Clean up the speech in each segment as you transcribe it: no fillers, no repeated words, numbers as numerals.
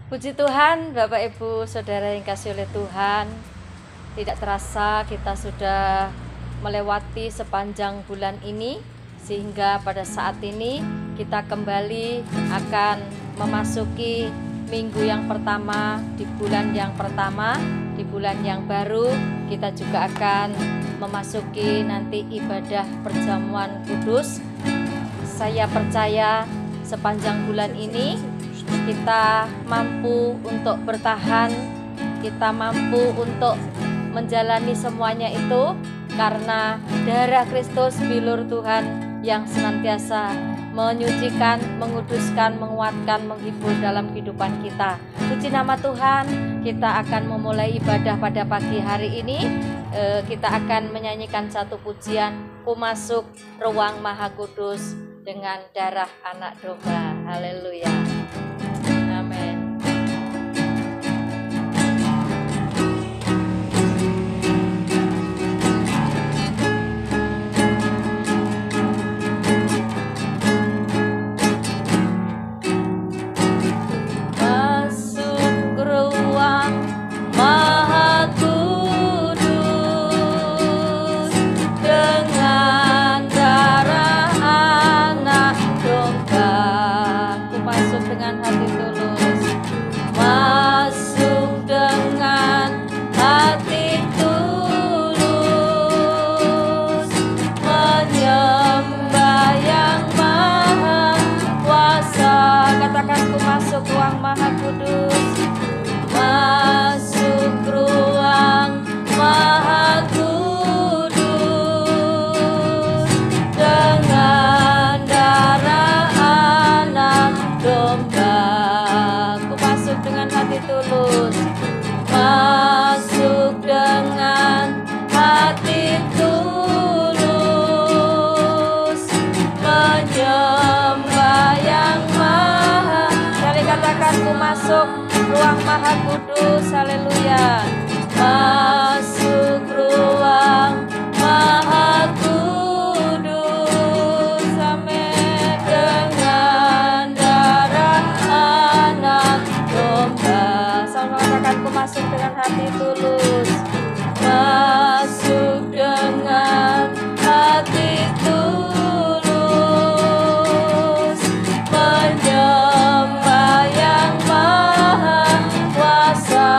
Puji Tuhan, Bapak Ibu Saudara yang kasih oleh Tuhan. Tidak terasa kita sudah melewati sepanjang bulan ini, sehingga pada saat ini kita kembali akan memasuki minggu yang pertama di bulan yang pertama, di bulan yang baru. Kita juga akan memasuki nanti ibadah perjamuan kudus. Saya percaya sepanjang bulan ini kita mampu untuk bertahan, kita mampu untuk menjalani semuanya itu karena darah Kristus bilur Tuhan yang senantiasa menyucikan, menguduskan, menguatkan, menghibur dalam kehidupan kita. Puji nama Tuhan, kita akan memulai ibadah pada pagi hari ini. Kita akan menyanyikan satu pujian, Ku Masuk Ruang Maha Kudus dengan darah anak domba. Haleluya. Amin. Masuk ruang Maha Kudus dengan darah anak domba. Ku masuk dengan hati tulus, masuk dengan hati tulus, menyembah yang maha kuasa. Katakan, ku masuk ruang Maha Kudus, masuk ruang Maha Kudus dengan darah anak domba. Ku masuk dengan hati tulus, masuk dengan hati tulus, menyembah yang maha. Kali katakan, ku masuk ruang Maha Kudus. Haleluya. Masuk ruang Maha Kudus, amin, dengan darah anak domba. Sama katakan, ku masuk dengan hati tulus, masuk dengan hati tulus, menyembah yang maha kuasa.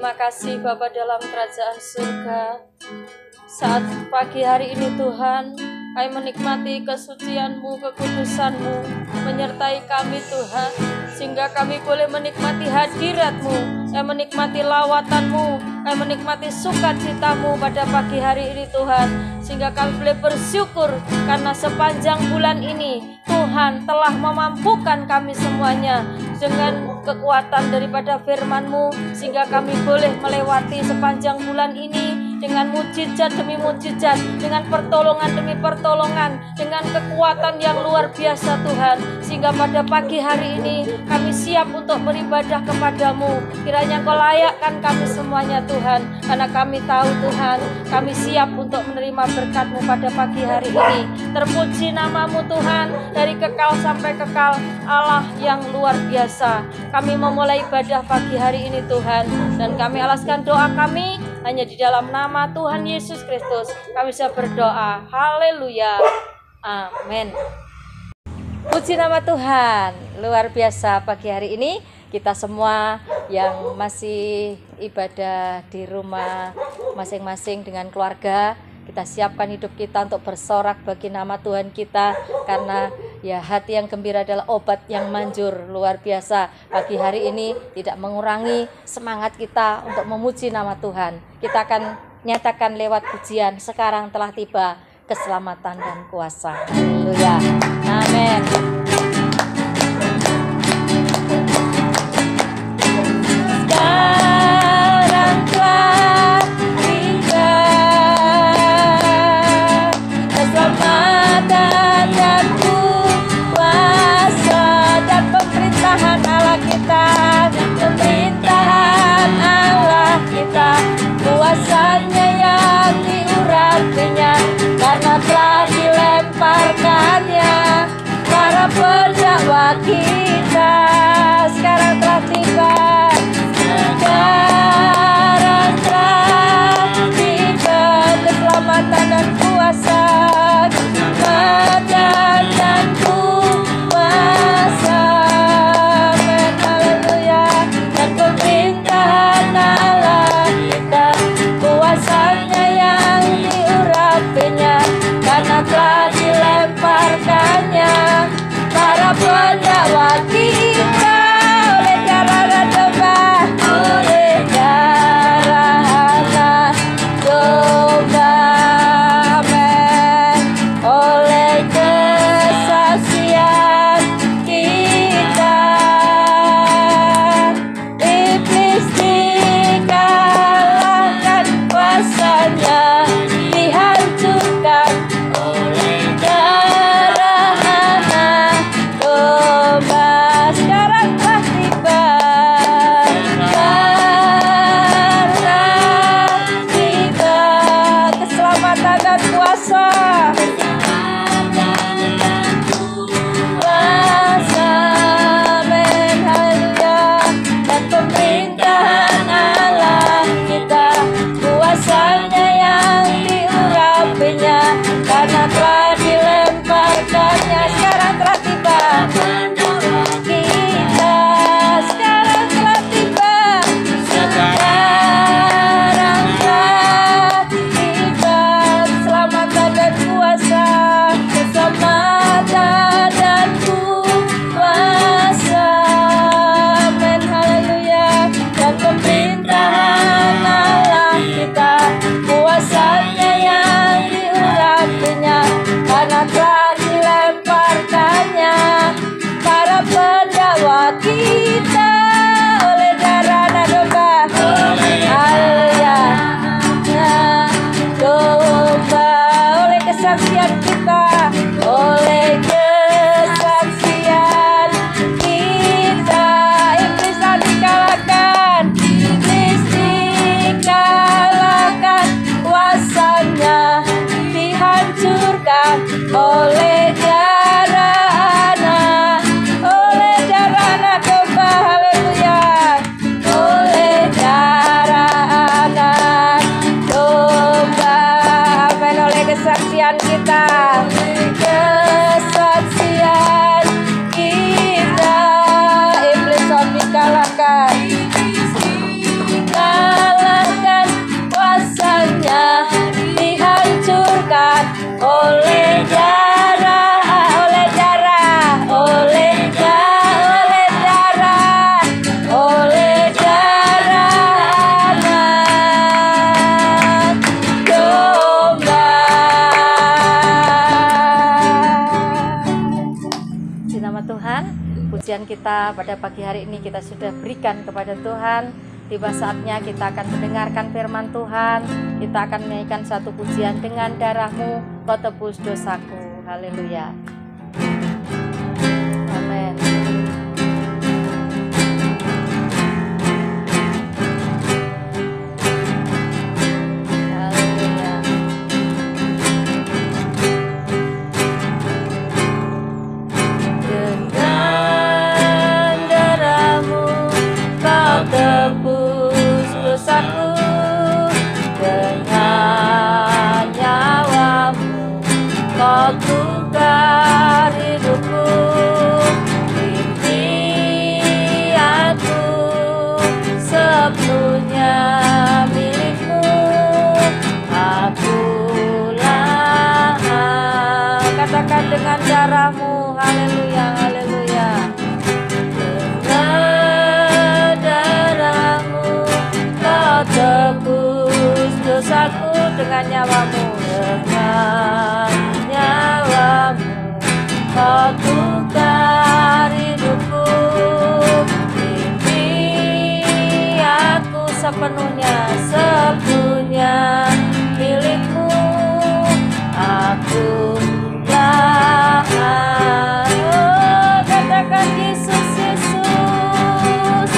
Terima kasih Bapa dalam kerajaan surga. Saat pagi hari ini Tuhan, kami menikmati kesucian-Mu, kekudusan-Mu menyertai kami Tuhan, sehingga kami boleh menikmati hadirat-Mu, kami menikmati lawatan-Mu, kami menikmati sukacita-Mu pada pagi hari ini Tuhan, sehingga kami boleh bersyukur karena sepanjang bulan ini Tuhan telah memampukan kami semuanya dengan kekuatan daripada firman-Mu, sehingga kami boleh melewati sepanjang bulan ini dengan mujizat demi mujizat, dengan pertolongan demi pertolongan, dengan kekuatan yang luar biasa Tuhan, sehingga pada pagi hari ini kami siap untuk beribadah kepadamu. Kiranya Kau layakkan kami semuanya Tuhan, karena kami tahu Tuhan, kami siap untuk menerima berkat-Mu pada pagi hari ini. Terpuji nama-Mu Tuhan, dari kekal sampai kekal, Allah yang luar biasa. Kami memulai ibadah pagi hari ini Tuhan, dan kami alaskan doa kami hanya di dalam nama Tuhan Yesus Kristus. Kami bisa berdoa. Haleluya. Amin. Puji nama Tuhan. Luar biasa pagi hari ini. Kita semua yang masih ibadah di rumah masing-masing dengan keluarga, kita siapkan hidup kita untuk bersorak bagi nama Tuhan kita, karena ya hati yang gembira adalah obat yang manjur. Luar biasa pagi hari ini tidak mengurangi semangat kita untuk memuji nama Tuhan. Kita akan nyatakan lewat pujian, sekarang telah tiba keselamatan dan kuasa. Haleluya. Amin. Sekarang telah tiba keselamatan dan kuasa dan pemerintahan Allah kita, pemerintahan Allah kita, kuasanya yang diurapinya, karena telah dilemparkannya para pujian kita pada pagi hari ini kita sudah berikan kepada Tuhan. Tiba saatnya kita akan mendengarkan firman Tuhan. Kita akan menyanyikan satu pujian, dengan darah-Mu Kau tebus dosaku. Haleluya. Amin. Tebus dosaku, dengan nyawa-Mu Kau tukar hidupku. Impianku sepenuhnya milik-Mu. Akulah, katakan, dengan darah-Mu. Haleluya, haleluya. Tebus dosaku, dengan nyawa-Mu, dengan nyawa-Mu Kau tukar hidupku. Impianku sepenuhnya milik-Mu. Akulah, katakan Yesus, Yesus,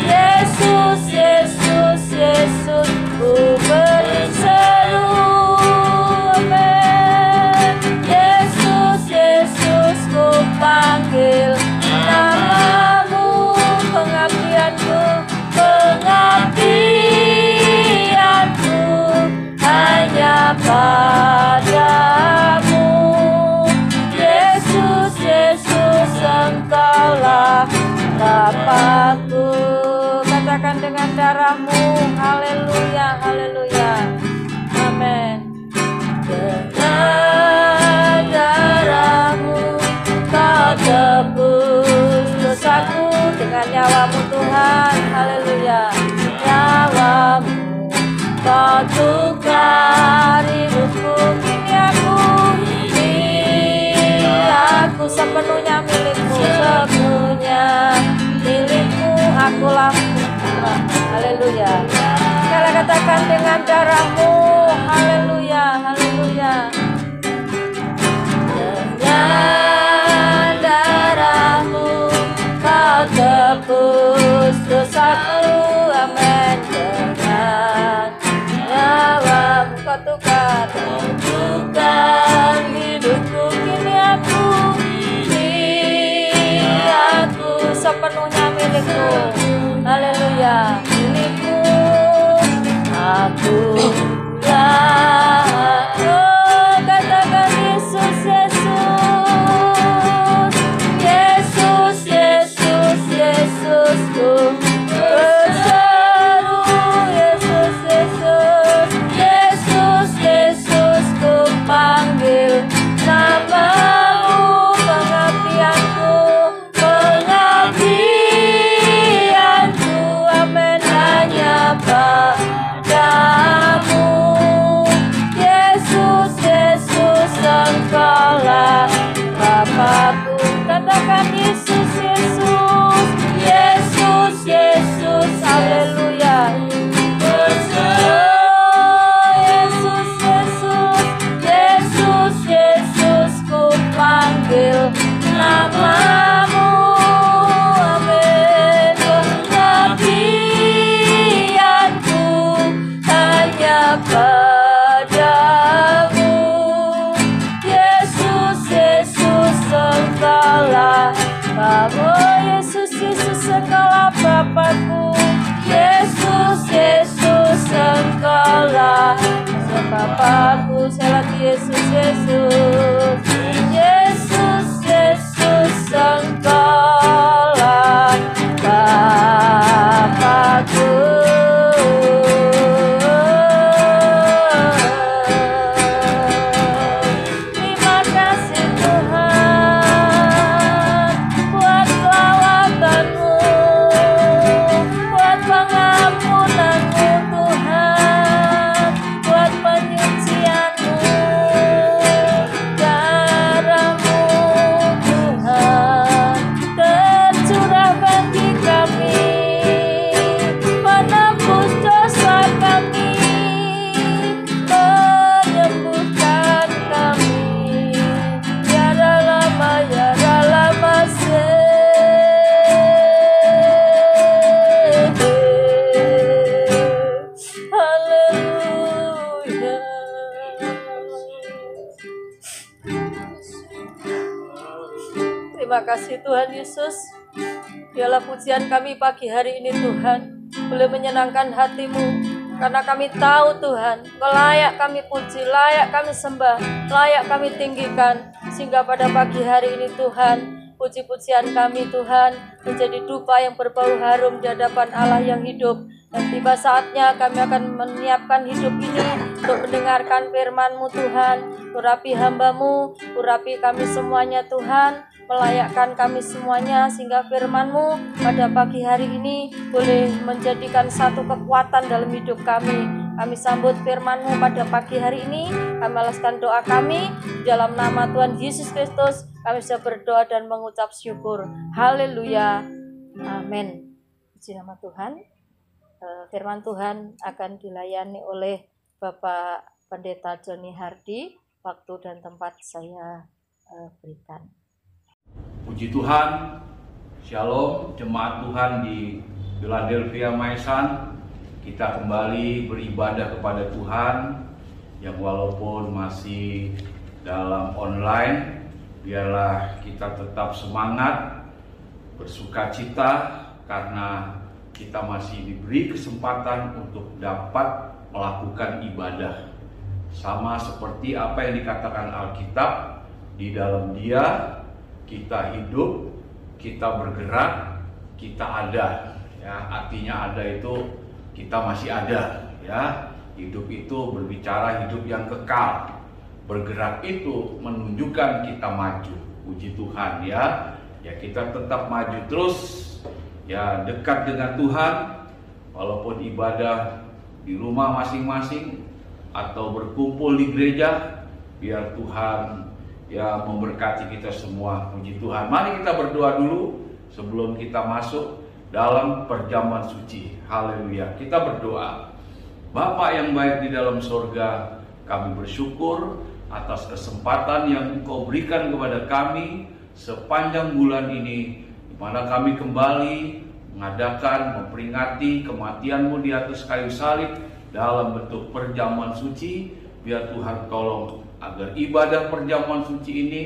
Yesus, Yesus, Yesus, ku berseru, amin. Yesus, Yesus, ku panggil nama-Mu. Pengabdianku hanya padamu. Yesus, Yesus, Engkaulah Bapakku. Katakan, dengan darah-Mu. Haleluya, haleluya, amin. Dengan darah-Mu Kau tebus dosaku, dengan nyawa-Mu Tuhan. Haleluya. Nyawa-Mu Kau tukar hidupku. Kini aku sepenuhnya milik-Mu, sepenuhnya milik-Mu. Akulah, haleluya. Sekali katakan, dengan darah-Mu. Haleluya, haleluya. Dengan darah-Mu Kau tebus dosaku, amin. Dengan nyawa-Mu Kau tukar hidupku. Kini aku sepenuhnya milik-Mu. Haleluya, milik-Mu. Akulah, katakan Yesus, Yesus, Yesus, Yesus, Yesus, ku berseru. Yesus, Yesus, Yesus, Yesus, ku panggil nama-Mu. Pengabdianku, amin, hanya padamu. Yesus, Yesus, Engkaulah Bapakku. Katakan Yesus, Yesus, Yesus, Yesus, haleluya. Yesus, Yesus, Yesus, Yesus, ku panggil nama-Mu, amin. Pengabdianku hanya padamu. Yesus, Yesus, Engkaulah Bapa. Yesus, Yesus, Engkaulah Bapakku. Yesus, Yesus, Engkaulah Bapakku. Sekali lagi, Yesus, Yesus, Yesus, Yesus, Engkaulah Bapakku. Terima kasih Tuhan buat lawatan-Mu, buat pengampunan-Mu Tuhan, buat penyucian-Mu. Dan Terima kasih Tuhan Yesus. Biarlah pujian kami pagi hari ini Tuhan boleh menyenangkan hati-Mu, karena kami tahu Tuhan, layak kami puji, layak kami sembah, layak kami tinggikan. Sehingga pada pagi hari ini Tuhan, puji-pujian kami Tuhan menjadi dupa yang berbau harum di hadapan Allah yang hidup. Dan tiba saatnya kami akan menyiapkan hidup ini untuk mendengarkan firman-Mu Tuhan. Urapi hamba-Mu, urapi kami semuanya Tuhan, melayakkan kami semuanya sehingga firman-Mu pada pagi hari ini boleh menjadikan satu kekuatan dalam hidup kami. Kami sambut firman-Mu pada pagi hari ini. Kami alaskan doa kami dalam nama Tuhan Yesus Kristus. Kami bisa berdoa dan mengucap syukur. Haleluya. Amin. Puji nama Tuhan. Firman Tuhan akan dilayani oleh Bapak Pendeta Joni Hardi. Waktu dan tempat saya berikan. Puji Tuhan, Shalom jemaat Tuhan di Philadelphia Maesan. Kita kembali beribadah kepada Tuhan yang walaupun masih dalam online, biarlah kita tetap semangat, bersukacita karena kita masih diberi kesempatan untuk dapat melakukan ibadah. Sama seperti apa yang dikatakan Alkitab, di dalam Dia kita hidup, kita bergerak, kita ada. Ya, artinya ada itu kita masih ada. Ya, hidup itu berbicara hidup yang kekal. Bergerak itu menunjukkan kita maju. Puji Tuhan ya. Ya kita tetap maju terus. Ya dekat dengan Tuhan. Walaupun ibadah di rumah masing-masing atau berkumpul di gereja, biar Tuhan ya memberkati kita semua. Puji Tuhan. Mari kita berdoa dulu sebelum kita masuk dalam perjamuan suci. Haleluya. Kita berdoa. Bapa yang baik di dalam sorga, kami bersyukur atas kesempatan yang Engkau berikan kepada kami sepanjang bulan ini, di mana kami kembali mengadakan, memperingati kematian-Mu di atas kayu salib dalam bentuk perjamuan suci. Biar Tuhan tolong agar ibadah perjamuan suci ini,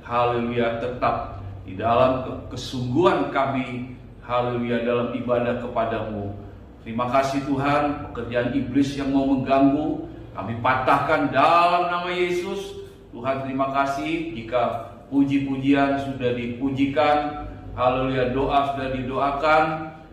haleluya, tetap di dalam kesungguhan kami, haleluya, dalam ibadah kepada-Mu. Terima kasih Tuhan, pekerjaan iblis yang mau mengganggu, kami patahkan dalam nama Yesus. Tuhan terima kasih jika puji-pujian sudah dipujikan, haleluya, doa sudah didoakan.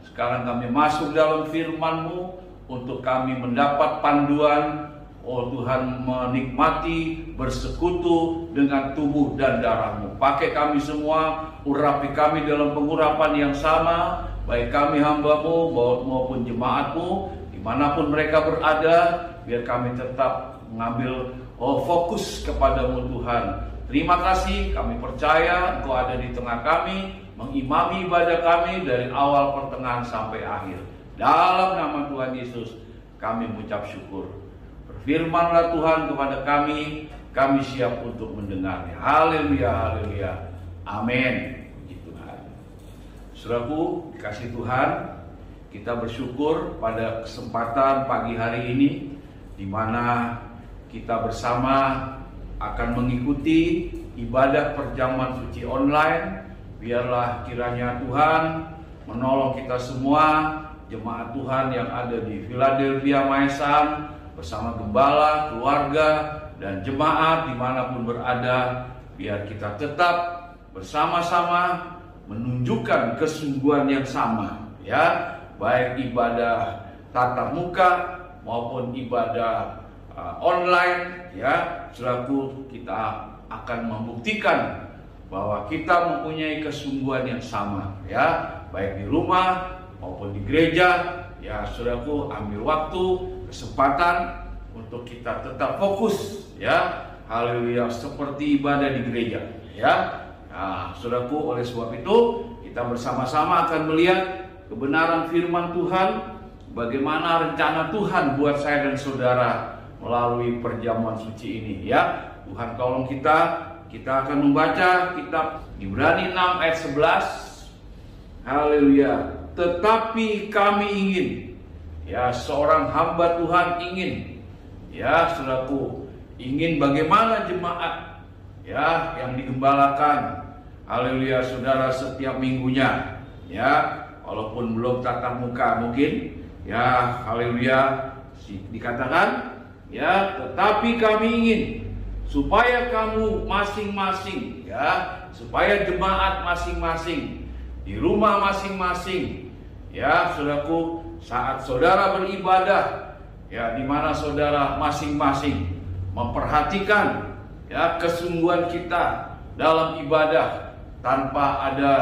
Sekarang kami masuk dalam firman-Mu untuk kami mendapat panduan. Oh Tuhan, menikmati, bersekutu dengan tubuh dan darah-Mu. Pakai kami semua, urapi kami dalam pengurapan yang sama, baik kami hamba-Mu maupun jemaat-Mu, dimanapun mereka berada, biar kami tetap mengambil fokus kepada-Mu Tuhan. Terima kasih, kami percaya Engkau ada di tengah kami, mengimami ibadah kami dari awal pertengahan sampai akhir. Dalam nama Tuhan Yesus, kami mengucap syukur. Berfirmanlah Tuhan kepada kami siap untuk mendengarnya. Haleluya, haleluya. Amin. Puji Tuhan. Saudaraku, dikasih Tuhan, kita bersyukur pada kesempatan pagi hari ini, di mana kita bersama akan mengikuti ibadah perjamuan suci online. Biarlah kiranya Tuhan menolong kita semua, jemaat Tuhan yang ada di Philadelphia Maesan, bersama gembala, keluarga, dan jemaat dimanapun berada. Biar kita tetap bersama-sama menunjukkan kesungguhan yang sama, ya, baik ibadah tatap muka maupun ibadah online, ya. Selaku kita akan membuktikan bahwa kita mempunyai kesungguhan yang sama, ya, baik di rumah maupun di gereja. Ya, saudaraku, ambil waktu, kesempatan untuk kita tetap fokus, ya, haleluya, seperti ibadah di gereja, ya. Nah, saudaraku, oleh sebab itu kita bersama-sama akan melihat kebenaran firman Tuhan, bagaimana rencana Tuhan buat saya dan saudara melalui perjamuan suci ini, ya. Tuhan tolong kita akan membaca kitab Ibrani 6 ayat 11. Haleluya. Tetapi kami ingin, ya, seorang hamba Tuhan ingin, ya, saudaraku, ingin bagaimana jemaat, ya, yang digembalakan, haleluya, saudara setiap minggunya, ya, walaupun belum tatap muka mungkin, ya, haleluya, dikatakan, ya, tetapi kami ingin supaya kamu masing-masing, ya, supaya jemaat masing-masing di rumah masing-masing, ya, saudaraku, saat saudara beribadah, ya, di mana saudara masing-masing memperhatikan, ya, kesungguhan kita dalam ibadah tanpa ada,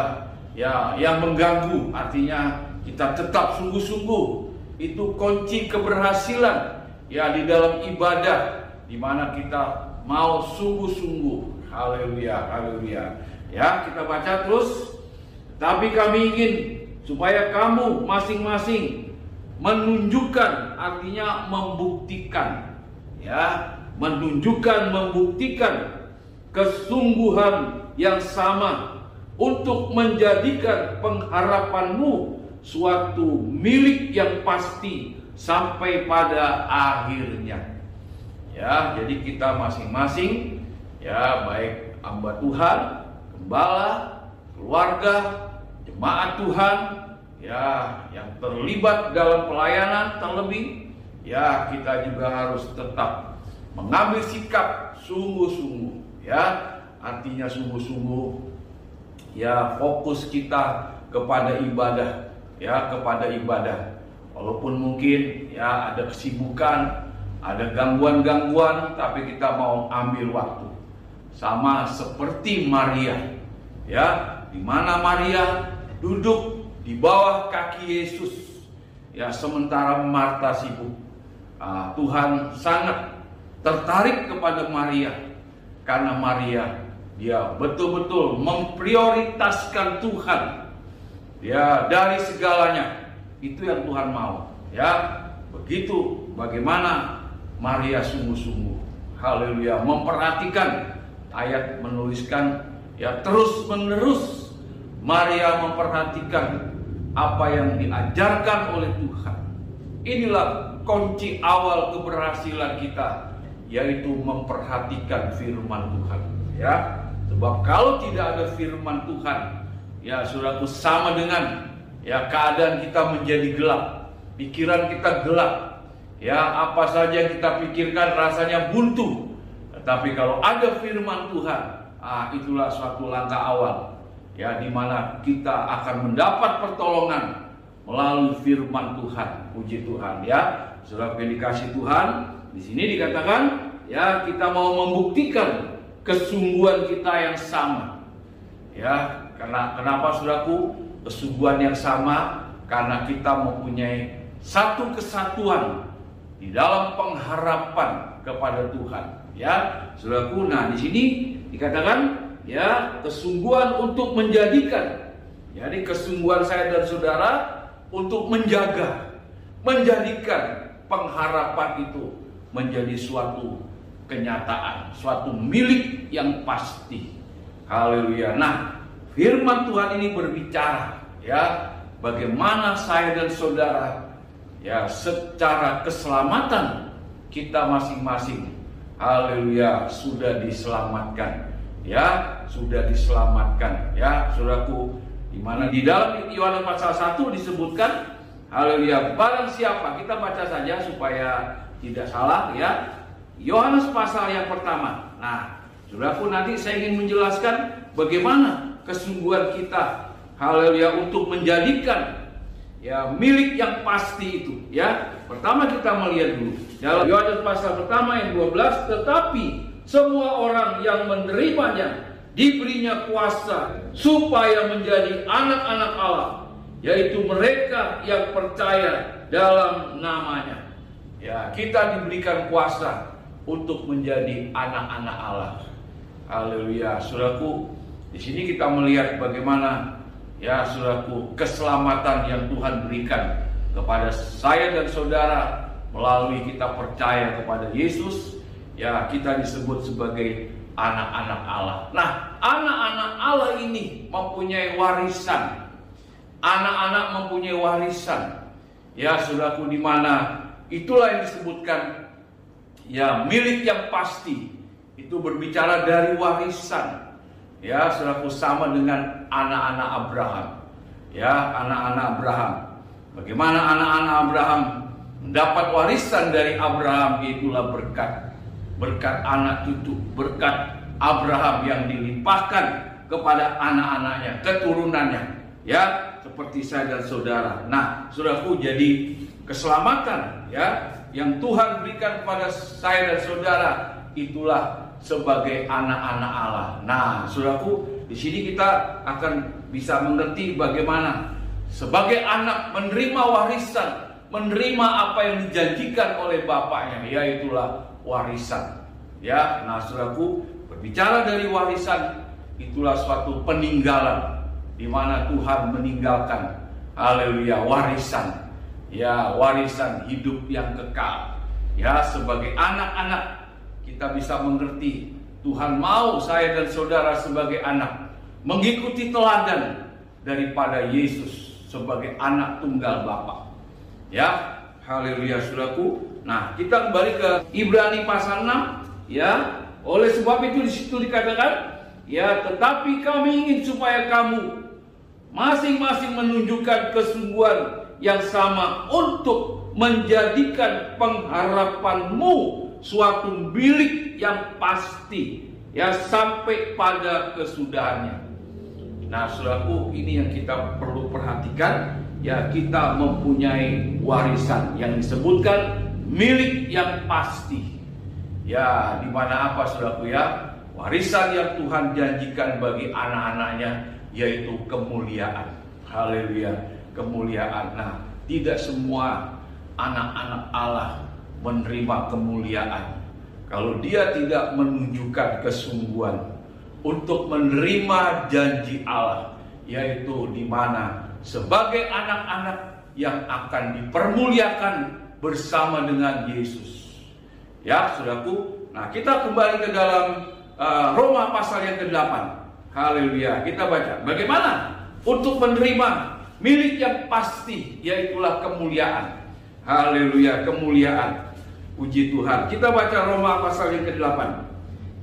ya, yang mengganggu. Artinya kita tetap sungguh-sungguh. Itu kunci keberhasilan, ya, di dalam ibadah, di mana kita mau sungguh-sungguh. Haleluya, haleluya. Ya, kita baca terus. Tapi kami ingin supaya kamu masing-masing menunjukkan, artinya membuktikan, ya, menunjukkan, membuktikan kesungguhan yang sama untuk menjadikan pengharapanmu suatu milik yang pasti sampai pada akhirnya. Ya, jadi kita masing-masing, ya, baik hamba Tuhan, gembala, keluarga, jemaat Tuhan, ya, yang terlibat dalam pelayanan terlebih, ya, kita juga harus tetap mengambil sikap sungguh-sungguh, ya, artinya sungguh-sungguh, ya, fokus kita kepada ibadah, ya, kepada ibadah. Walaupun mungkin, ya, ada kesibukan, ada gangguan-gangguan, tapi kita mau ambil waktu. Sama seperti Maria, ya, di mana Maria duduk di bawah kaki Yesus, ya, sementara Marta sibuk. Tuhan sangat tertarik kepada Maria karena Maria, dia betul-betul memprioritaskan Tuhan, ya, dari segalanya. Itu yang Tuhan mau, ya. Begitu bagaimana Maria sungguh-sungguh, haleluya, memperhatikan. Ayat menuliskan, ya, terus-menerus Maria memperhatikan apa yang diajarkan oleh Tuhan. Inilah kunci awal keberhasilan kita, yaitu memperhatikan firman Tuhan, ya. Sebab kalau tidak ada firman Tuhan, ya, saudaraku, sama dengan, ya, keadaan kita menjadi gelap, pikiran kita gelap, ya, apa saja yang kita pikirkan rasanya buntu. Tetapi kalau ada firman Tuhan, itulah suatu langkah awal, ya, di mana kita akan mendapat pertolongan melalui firman Tuhan. Puji Tuhan, ya. Saudara yang dikasih Tuhan, di sini dikatakan, ya, kita mau membuktikan kesungguhan kita yang sama, ya. Kenapa, saudaraku, kesungguhan yang sama? Karena kita mempunyai satu kesatuan di dalam pengharapan kepada Tuhan, ya, saudaraku. Nah, di sini dikatakan, ya, kesungguhan untuk menjadikan. Jadi kesungguhan saya dan saudara untuk menjadikan pengharapan itu menjadi suatu kenyataan, suatu milik yang pasti. Haleluya. Nah, firman Tuhan ini berbicara, ya, bagaimana saya dan saudara, ya, secara keselamatan kita masing-masing, haleluya, sudah diselamatkan, ya, sudah diselamatkan, ya, saudaraku, di mana di dalam Yohanes pasal 1 disebutkan, haleluya, barang siapa, kita baca saja supaya tidak salah, ya, Yohanes pasal yang pertama. Nah, saudaraku, nanti saya ingin menjelaskan bagaimana kesungguhan kita, haleluya, untuk menjadikan, ya, milik yang pasti itu, ya. Pertama kita melihat dulu dalam Yohanes pasal pertama yang 12, tetapi semua orang yang menerimanya diberinya kuasa supaya menjadi anak-anak Allah, yaitu mereka yang percaya dalam namanya. Ya, kita diberikan kuasa untuk menjadi anak-anak Allah. Haleluya, saudaraku. Di sini kita melihat bagaimana, ya, saudaraku, keselamatan yang Tuhan berikan kepada saya dan saudara melalui kita percaya kepada Yesus, ya, kita disebut sebagai anak-anak Allah. Nah, anak-anak Allah ini mempunyai warisan. Anak-anak mempunyai warisan, ya, saudaraku, di mana itulah yang disebutkan, ya, milik yang pasti. Itu berbicara dari warisan, ya saudaraku, sama dengan anak-anak Abraham. Ya, anak-anak Abraham. Bagaimana anak-anak Abraham mendapat warisan dari Abraham? Itulah berkat. Berkat anak cucu, berkat Abraham yang dilimpahkan kepada anak-anaknya, keturunannya, ya, seperti saya dan saudara. Nah, saudaraku, jadi keselamatan, ya, yang Tuhan berikan kepada saya dan saudara, itulah sebagai anak-anak Allah. Nah, saudaraku, di sini kita akan bisa mengerti bagaimana sebagai anak menerima warisan, menerima apa yang dijanjikan oleh bapaknya, yaitulah warisan. Ya, nah saudaraku, berbicara dari warisan, itulah suatu peninggalan di mana Tuhan meninggalkan, haleluya, warisan. Ya, warisan hidup yang kekal. Ya, sebagai anak-anak kita bisa mengerti Tuhan mau saya dan saudara sebagai anak mengikuti teladan daripada Yesus sebagai anak tunggal Bapa. Ya, haleluya saudaraku. Nah, kita kembali ke Ibrani pasal 6. Ya, oleh sebab itu di situ dikatakan, ya, tetapi kami ingin supaya kamu masing-masing menunjukkan kesungguhan yang sama untuk menjadikan pengharapanmu suatu milik yang pasti, ya, sampai pada kesudahannya. Nah, saudaraku, ini yang kita perlu perhatikan. Ya, kita mempunyai warisan yang disebutkan milik yang pasti. Ya, di mana apa saudaraku, ya? Warisan yang Tuhan janjikan bagi anak-anaknya, yaitu kemuliaan. Haleluya, kemuliaan. Nah, tidak semua anak-anak Allah menerima kemuliaan kalau dia tidak menunjukkan kesungguhan untuk menerima janji Allah, yaitu di mana sebagai anak-anak yang akan dipermuliakan bersama dengan Yesus. Ya, saudaraku. Nah, kita kembali ke dalam Roma pasal yang ke-8. Haleluya. Kita baca bagaimana untuk menerima milik yang pasti, yaitulah kemuliaan. Haleluya, kemuliaan. Puji Tuhan. Kita baca Roma pasal yang ke-8.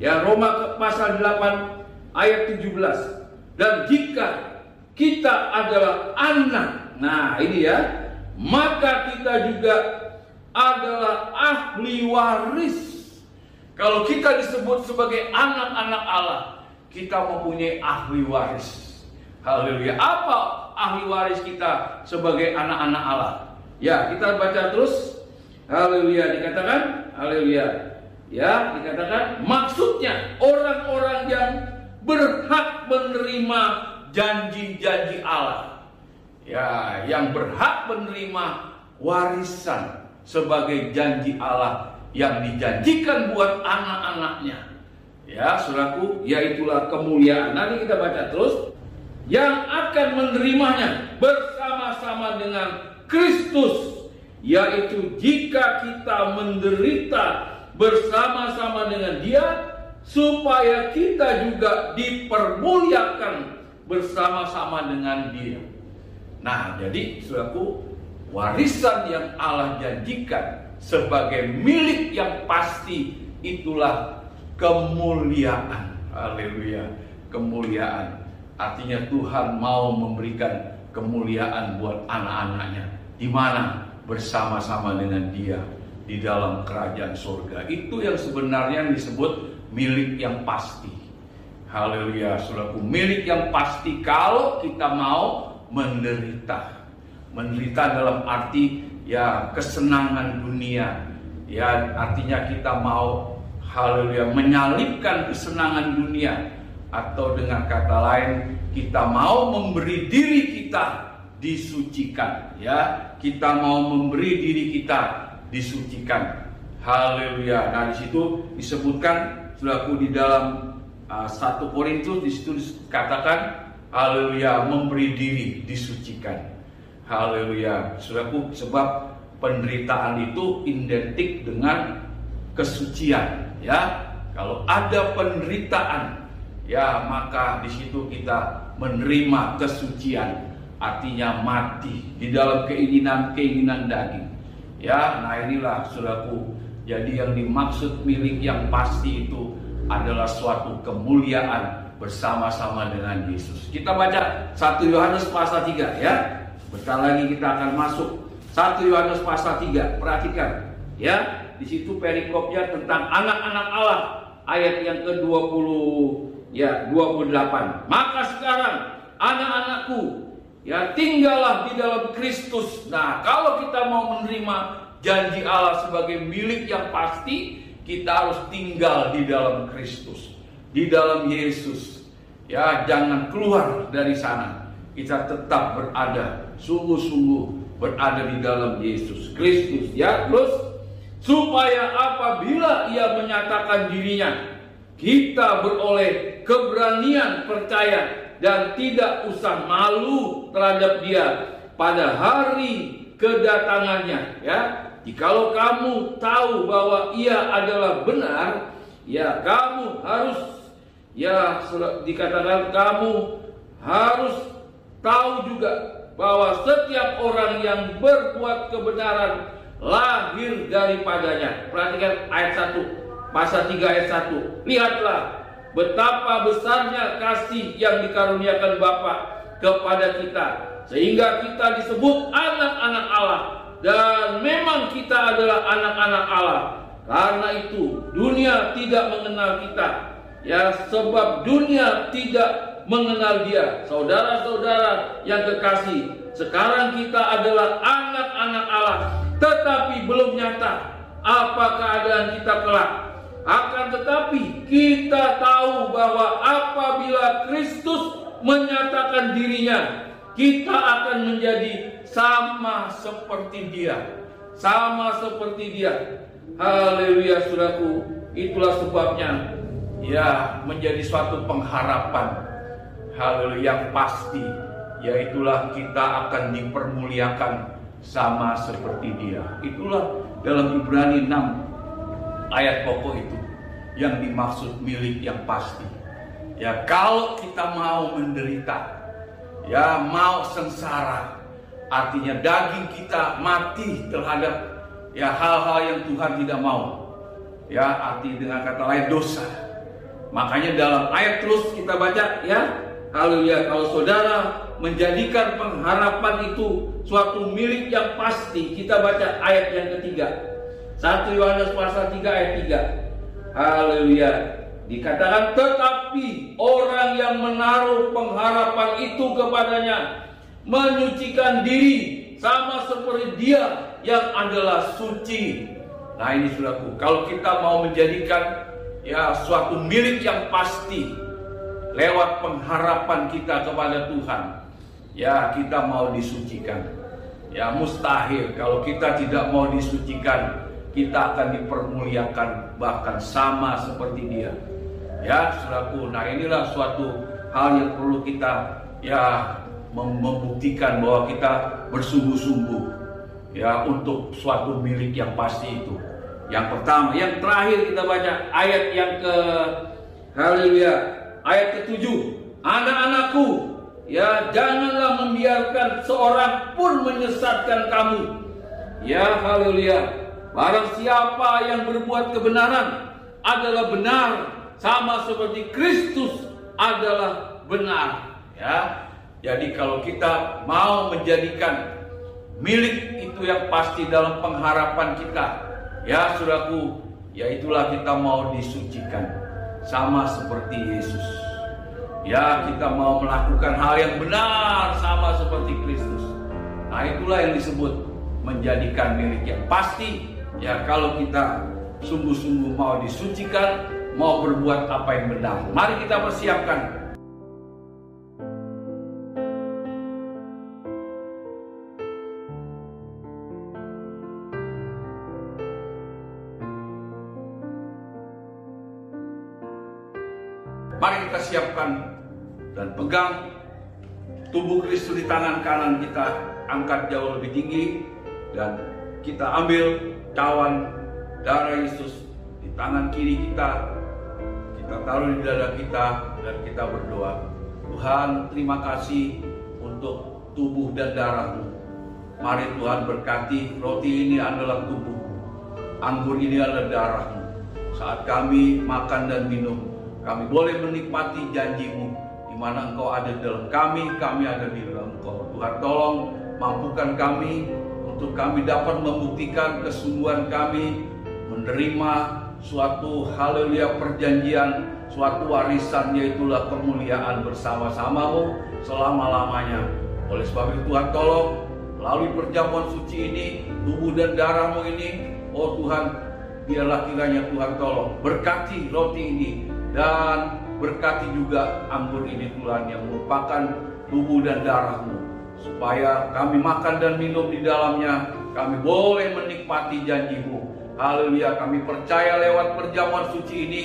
Ya, Roma pasal 8 ayat 17. Dan jika kita adalah anak, nah ini ya, maka kita juga adalah ahli waris. Kalau kita disebut sebagai anak-anak Allah, kita mempunyai ahli waris. Haleluya. Apa ahli waris kita sebagai anak-anak Allah? Ya, kita baca terus. Haleluya, dikatakan, haleluya. Ya, dikatakan maksudnya orang-orang yang berhak menerima janji-janji Allah. Ya, yang berhak menerima warisan sebagai janji Allah yang dijanjikan buat anak-anaknya. Ya, saudaraku, yaitulah kemuliaan. Nanti kita baca terus. Yang akan menerimanya bersama-sama dengan Kristus, yaitu jika kita menderita bersama-sama dengan Dia, supaya kita juga dipermuliakan bersama-sama dengan Dia. Nah, jadi saudaraku, warisan yang Allah janjikan sebagai milik yang pasti, itulah kemuliaan. Haleluya, kemuliaan. Artinya Tuhan mau memberikan kemuliaan buat anak-anaknya. Di mana? Bersama-sama dengan Dia di dalam kerajaan surga. Itu yang sebenarnya disebut milik yang pasti. Haleluya, saudaraku, milik yang pasti kalau kita mau menderita. Menderita dalam arti, ya, kesenangan dunia. Ya, artinya kita mau, haleluya, menyalipkan kesenangan dunia. Atau dengan kata lain, kita mau memberi diri kita disucikan. Ya, kita mau memberi diri kita disucikan. Haleluya. Nah, di situ disebutkan, saudaraku, di dalam 1 Korintus, di situ dikatakan, haleluya, memberi diri disucikan. Haleluya, saudaraku, sebab penderitaan itu identik dengan kesucian. Ya, kalau ada penderitaan, ya, maka di situ kita menerima kesucian, artinya mati di dalam keinginan-keinginan daging. Ya, nah inilah saudaraku, jadi yang dimaksud milik yang pasti itu adalah suatu kemuliaan bersama-sama dengan Yesus. Kita baca 1 Yohanes pasal 3 ya. Bentar lagi kita akan masuk 1 Yohanes pasal 3. Perhatikan ya. Di situ perikopnya tentang anak-anak Allah, ayat yang ke-20 ya 28. Maka sekarang anak-anakku, ya tinggallah di dalam Kristus. Nah, kalau kita mau menerima janji Allah sebagai milik yang pasti, kita harus tinggal di dalam Kristus, di dalam Yesus. Ya, jangan keluar dari sana. Kita tetap berada, sungguh-sungguh berada di dalam Yesus Kristus. Ya, terus supaya apabila Ia menyatakan dirinya, kita beroleh keberanian percaya dan tidak usah malu terhadap Dia pada hari kedatangannya. Ya, jikalau kamu tahu bahwa Ia adalah benar, ya kamu harus, ya dikatakan kamu harus tahu juga bahwa setiap orang yang berbuat kebenaran lahir daripadanya. Perhatikan ayat 1, pasal 3 ayat 1. Lihatlah betapa besarnya kasih yang dikaruniakan Bapa kepada kita, sehingga kita disebut anak-anak Allah. Dan memang kita adalah anak-anak Allah. Karena itu dunia tidak mengenal kita, ya sebab dunia tidak mengenal Dia. Saudara-saudara yang kekasih, sekarang kita adalah anak-anak Allah, tetapi belum nyata apa keadaan kita kelak. Akan tetapi kita tahu bahwa apabila Kristus menyatakan dirinya, kita akan menjadi sama seperti Dia. Sama seperti Dia. Haleluya, saudaraku. Itulah sebabnya ya menjadi suatu pengharapan, haleluya, yang pasti, yaitulah kita akan dipermuliakan sama seperti Dia. Itulah dalam Ibrani 6 ayat pokok itu yang dimaksud milik yang pasti. Ya, kalau kita mau menderita, ya mau sengsara, artinya daging kita mati terhadap ya hal-hal yang Tuhan tidak mau. Ya, arti dengan kata lain dosa. Makanya dalam ayat terus kita baca ya, haleluya, kalau saudara menjadikan pengharapan itu suatu milik yang pasti, kita baca ayat yang ketiga, 1 Yohanes pasal 3 ayat 3. Haleluya. Dikatakan tetapi orang yang menaruh pengharapan itu kepadanya menyucikan diri sama seperti Dia yang adalah suci. Nah ini saudaraku, kalau kita mau menjadikan ya suatu milik yang pasti lewat pengharapan kita kepada Tuhan, ya kita mau disucikan. Ya mustahil kalau kita tidak mau disucikan, kita akan dipermuliakan bahkan sama seperti Dia. Ya saudaraku, nah inilah suatu hal yang perlu kita ya membuktikan bahwa kita bersungguh-sungguh ya untuk suatu milik yang pasti itu. Yang pertama, yang terakhir kita baca ayat yang ke haleluya, ayat ke-7. Anak-anakku, ya janganlah membiarkan seorang pun menyesatkan kamu. Ya haleluya. Barang siapa yang berbuat kebenaran adalah benar, sama seperti Kristus adalah benar. Ya. Jadi kalau kita mau menjadikan milik itu yang pasti dalam pengharapan kita, ya saudaraku, ya itulah kita mau disucikan sama seperti Yesus. Ya, kita mau melakukan hal yang benar sama seperti Kristus. Nah, itulah yang disebut menjadikan milik yang pasti. Ya, kalau kita sungguh-sungguh mau disucikan, mau berbuat apa yang benar. Mari kita persiapkan. Mari kita siapkan dan pegang tubuh Kristus di tangan kanan kita, angkat jauh lebih tinggi, dan kita ambil cawan darah Yesus di tangan kiri kita, kita taruh di dada kita, dan kita berdoa. Tuhan, terima kasih untuk tubuh dan darah-Mu. Mari Tuhan berkati, roti ini adalah tubuh-Mu, anggur ini adalah darah-Mu. Saat kami makan dan minum, kami boleh menikmati janji-Mu, di mana Engkau ada dalam kami ada di dalam Engkau. Tuhan, tolong mampukan kami untuk kami dapat membuktikan kesungguhan kami menerima suatu haleluya perjanjian, suatu warisan, yaitulah kemuliaan bersama-sama-Mu selama-lamanya. Oleh sebab itu Tuhan, tolong melalui perjamuan suci ini, tubuh dan darah-Mu ini, oh Tuhan, biarlah kiranya Tuhan tolong berkati roti ini dan berkati juga anggur ini Tuhan, yang merupakan tubuh dan darah-Mu, supaya kami makan dan minum di dalamnya, kami boleh menikmati janji-Mu. Haleluya, kami percaya lewat perjamuan suci ini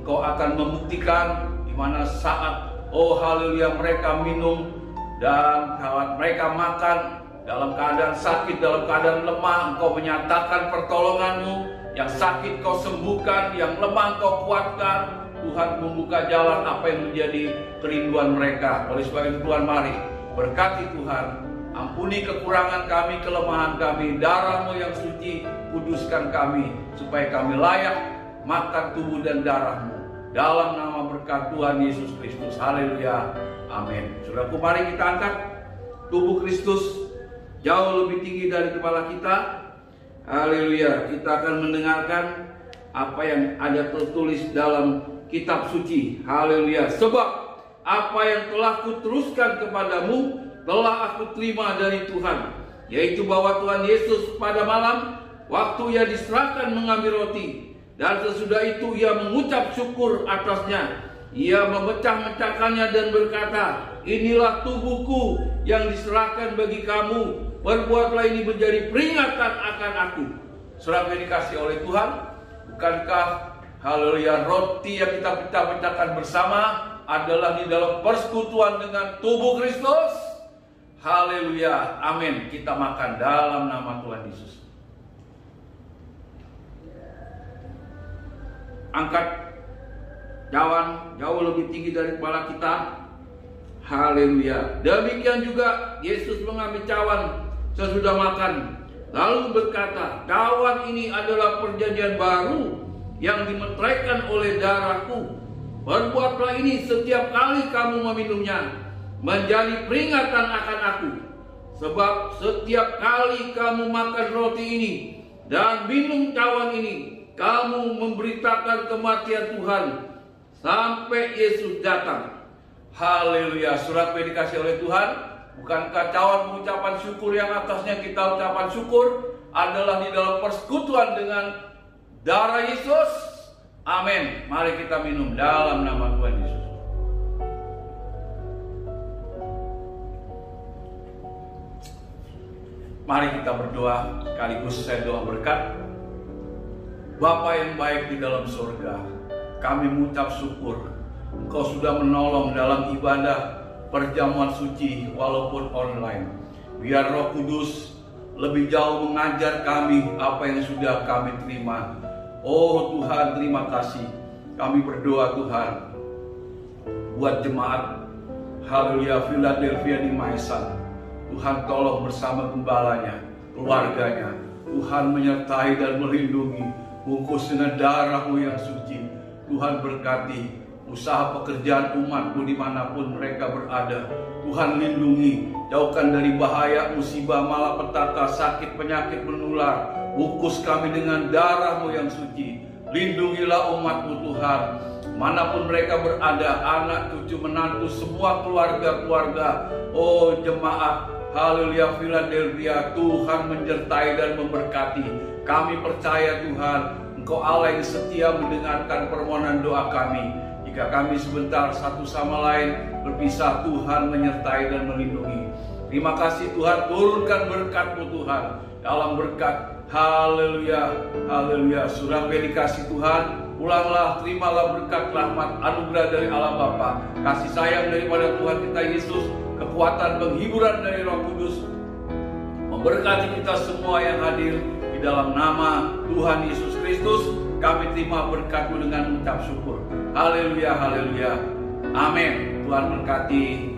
Engkau akan membuktikan di mana saat, oh haleluya, mereka minum dan saat mereka makan dalam keadaan sakit, dalam keadaan lemah, Engkau menyatakan pertolongan-Mu. Yang sakit Kau sembuhkan, yang lemah Kau kuatkan. Tuhan membuka jalan apa yang menjadi kerinduan mereka. Oleh sebab itu Tuhan, mari berkati Tuhan, ampuni kekurangan kami, kelemahan kami. Darah-Mu yang suci, kuduskan kami, supaya kami layak makan tubuh dan darah-Mu. Dalam nama berkat Tuhan Yesus Kristus. Haleluya, amin. Saudaraku, mari kita angkat tubuh Kristus jauh lebih tinggi dari kepala kita. Haleluya, kita akan mendengarkan apa yang ada tertulis dalam kitab suci. Haleluya. Sebab apa yang telah kuteruskan kepadamu telah aku terima dari Tuhan, yaitu bahwa Tuhan Yesus pada malam waktu Ia diserahkan mengambil roti, dan sesudah itu Ia mengucap syukur atasnya. Ia memecah-mecahkannya dan berkata, inilah tubuhku yang diserahkan bagi kamu. Berbuatlah ini menjadi peringatan akan aku. Saudara yang dikasihi oleh Tuhan, bukankah haleluya roti yang kita pecah-pecahkan bersama adalah di dalam persekutuan dengan tubuh Kristus? Haleluya, amin. Kita makan dalam nama Tuhan Yesus. Angkat cawan jauh lebih tinggi dari kepala kita. Haleluya. Demikian juga Yesus mengambil cawan sesudah makan, lalu berkata, cawan ini adalah perjanjian baru yang dimeteraikan oleh darahku. Berbuatlah ini setiap kali kamu meminumnya, menjadi peringatan akan aku. Sebab setiap kali kamu makan roti ini dan minum cawan ini, kamu memberitakan kematian Tuhan sampai Yesus datang. Haleluya. Surat yang dikasih oleh Tuhan, bukankah cawan pengucapan syukur yang atasnya kita ucapan syukur adalah di dalam persekutuan dengan darah Yesus? Amin. Mari kita minum dalam nama Tuhan Yesus. Mari kita berdoa, sekaligus saya doa berkat. Bapa yang baik di dalam surga, kami mengucap syukur Engkau sudah menolong dalam ibadah perjamuan suci walaupun online. Biar Roh Kudus lebih jauh mengajar kami apa yang sudah kami terima. Oh Tuhan, terima kasih. Kami berdoa Tuhan buat jemaat haleluya Philadelphia di Maesan. Tuhan tolong bersama gembalanya, keluarganya. Tuhan menyertai dan melindungi, bungkus dengan darah-Mu yang suci. Tuhan berkati usaha pekerjaan umat-Mu dimanapun mereka berada. Tuhan lindungi, jauhkan dari bahaya, musibah, malapetaka, sakit, penyakit menular. Bungkus kami dengan darah-Mu yang suci. Lindungilah umat-Mu Tuhan, manapun mereka berada, anak, cucu, menantu, semua keluarga-keluarga. Oh jemaat haleluya Philadelphia, Tuhan menyertai dan memberkati. Kami percaya Tuhan, Engkau Allah yang setia mendengarkan permohonan doa kami. Jika kami sebentar satu sama lain berpisah, Tuhan menyertai dan melindungi. Terima kasih Tuhan, turunkan berkat-Mu Tuhan. Dalam berkat, haleluya, haleluya. Sudah dikasih Tuhan, pulanglah, terimalah berkat rahmat anugerah dari Allah Bapa, kasih sayang daripada Tuhan kita Yesus, kekuatan penghiburan dari Roh Kudus, memberkati kita semua yang hadir. Di dalam nama Tuhan Yesus Kristus, kami terima berkat-Mu dengan mengucap syukur. Haleluya, haleluya. Amin. Tuhan berkati.